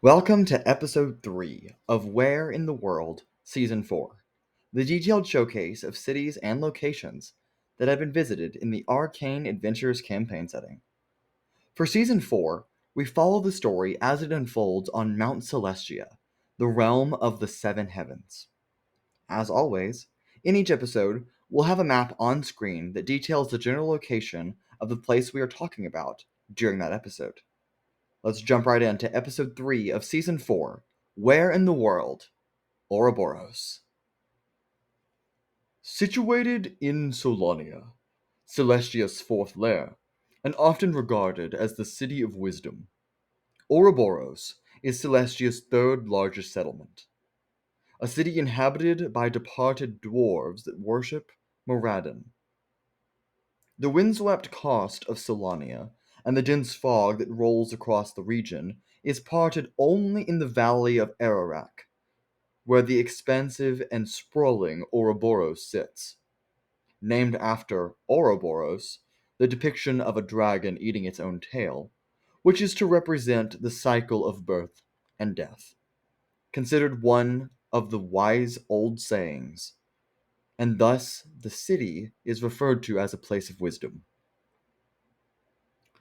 Welcome to episode 3 of Where in the World, Season 4, the detailed showcase of cities and locations that have been visited in the Arcane Adventures campaign setting. For Season 4, we follow the story as it unfolds on Mount Celestia, the realm of the Seven Heavens. As always, in each episode, we'll have a map on screen that details the general location of the place we are talking about during that episode. Let's jump right into episode 3 of season 4, Where in the World? Uroboros. Situated in Solania, Celestia's fourth lair, and often regarded as the City of Wisdom, Uroboros is Celestia's third largest settlement, a city inhabited by departed dwarves that worship Moradin. The windswept coast of Solania and the dense fog that rolls across the region is parted only in the valley of Ararak, where the expansive and sprawling Ouroboros sits. Named after Ouroboros, the depiction of a dragon eating its own tail, which is to represent the cycle of birth and death, considered one of the wise old sayings, and thus the city is referred to as a place of wisdom.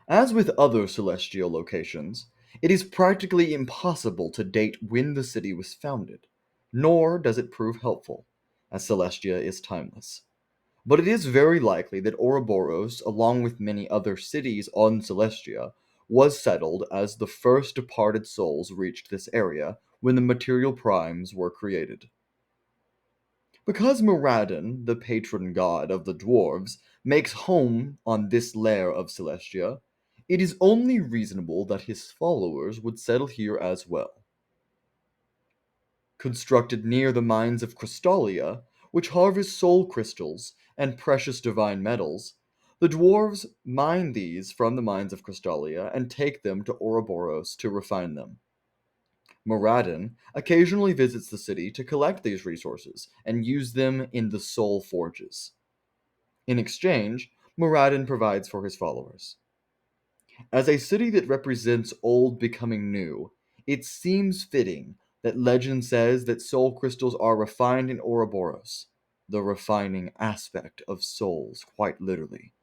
As with other celestial locations, it is practically impossible to date when the city was founded, nor does it prove helpful, as Celestia is timeless. But it is very likely that Ouroboros, along with many other cities on Celestia, was settled as the first departed souls reached this area when the material primes were created. Because Moradin, the patron god of the dwarves, makes home on this lair of Celestia, it is only reasonable that his followers would settle here as well. Constructed near the mines of Crystallia, which harvest soul crystals and precious divine metals, the dwarves mine these from the mines of Crystallia and take them to Ouroboros to refine them. Moradin occasionally visits the city to collect these resources and use them in the Soul Forges. In exchange, Moradin provides for his followers. As a city that represents old becoming new, it seems fitting that legend says that soul crystals are refined in Ouroboros, the refining aspect of souls, quite literally,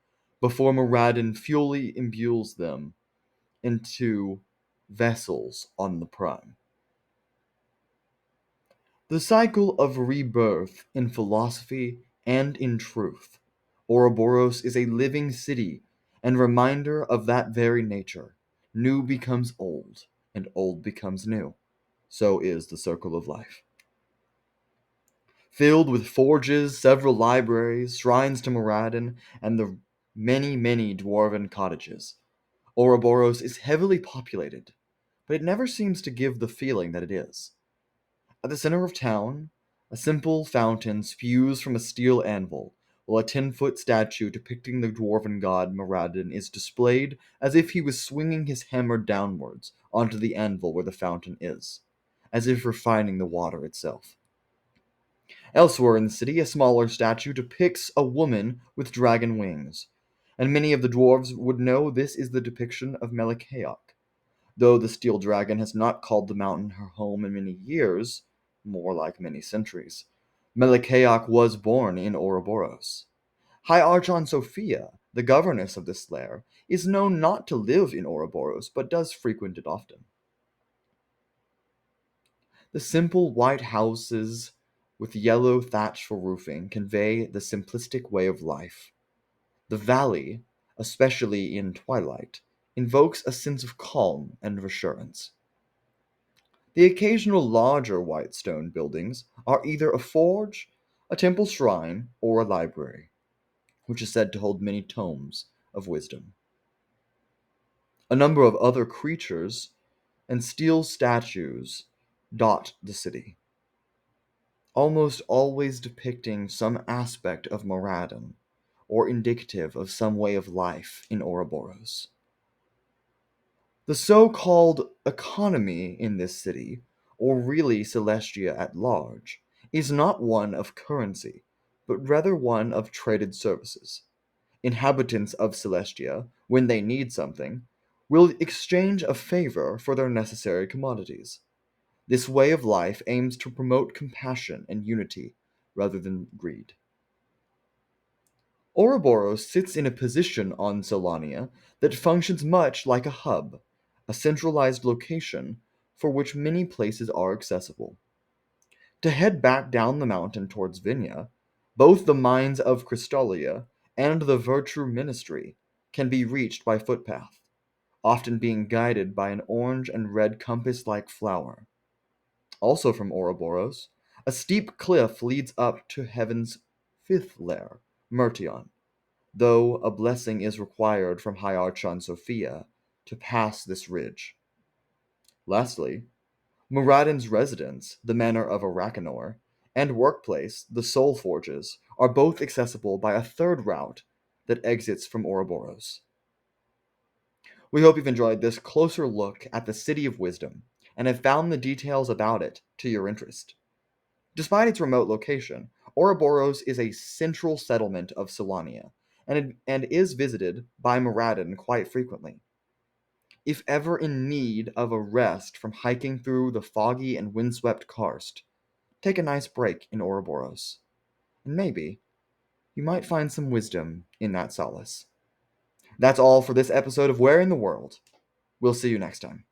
before Moradin fully imbues them into vessels on the Prime. The cycle of rebirth in philosophy and in truth. Ouroboros is a living city and reminder of that very nature. New becomes old, and old becomes new. So is the circle of life. Filled with forges, several libraries, shrines to Moradin, and the many, many dwarven cottages, Ouroboros is heavily populated, but it never seems to give the feeling that it is. At the center of town, a simple fountain spews from a steel anvil, while a 10-foot statue depicting the dwarven god Moradin is displayed as if he was swinging his hammer downwards onto the anvil where the fountain is, as if refining the water itself. Elsewhere in the city, a smaller statue depicts a woman with dragon wings, and many of the dwarves would know this is the depiction of Melikaok, though the steel dragon has not called the mountain her home in many years, more like many centuries. Melikaok was born in Ouroboros. High Archon Sophia, the governess of this lair, is known not to live in Ouroboros, but does frequent it often. The simple white houses with yellow thatch for roofing convey the simplistic way of life. The valley, especially in twilight, invokes a sense of calm and reassurance. The occasional larger white stone buildings are either a forge, a temple shrine, or a library, which is said to hold many tomes of wisdom. A number of other creatures and steel statues dot the city, almost always depicting some aspect of Moradin, or indicative of some way of life in Ouroboros. The so-called economy in this city, or really Celestia at large, is not one of currency, but rather one of traded services. Inhabitants of Celestia, when they need something, will exchange a favor for their necessary commodities. This way of life aims to promote compassion and unity rather than greed. Ouroboros sits in a position on Solania that functions much like a hub, a centralized location for which many places are accessible. To head back down the mountain towards Vinya, both the mines of Crystalia and the Virtue Ministry can be reached by footpath, often being guided by an orange and red compass like flower. Also from Ouroboros, a steep cliff leads up to heaven's fifth lair, Mertion, though a blessing is required from High Archon Sophia to pass this ridge. Lastly, Muradin's residence, the manor of Arakanor, and workplace, the Soul Forges, are both accessible by a third route that exits from Ouroboros. We hope you've enjoyed this closer look at the City of Wisdom and have found the details about it to your interest. Despite its remote location, Ouroboros is a central settlement of Solania and is visited by Muradin quite frequently. If ever in need of a rest from hiking through the foggy and windswept karst, take a nice break in Ouroboros, and maybe you might find some wisdom in that solace. That's all for this episode of Where in the World. We'll see you next time.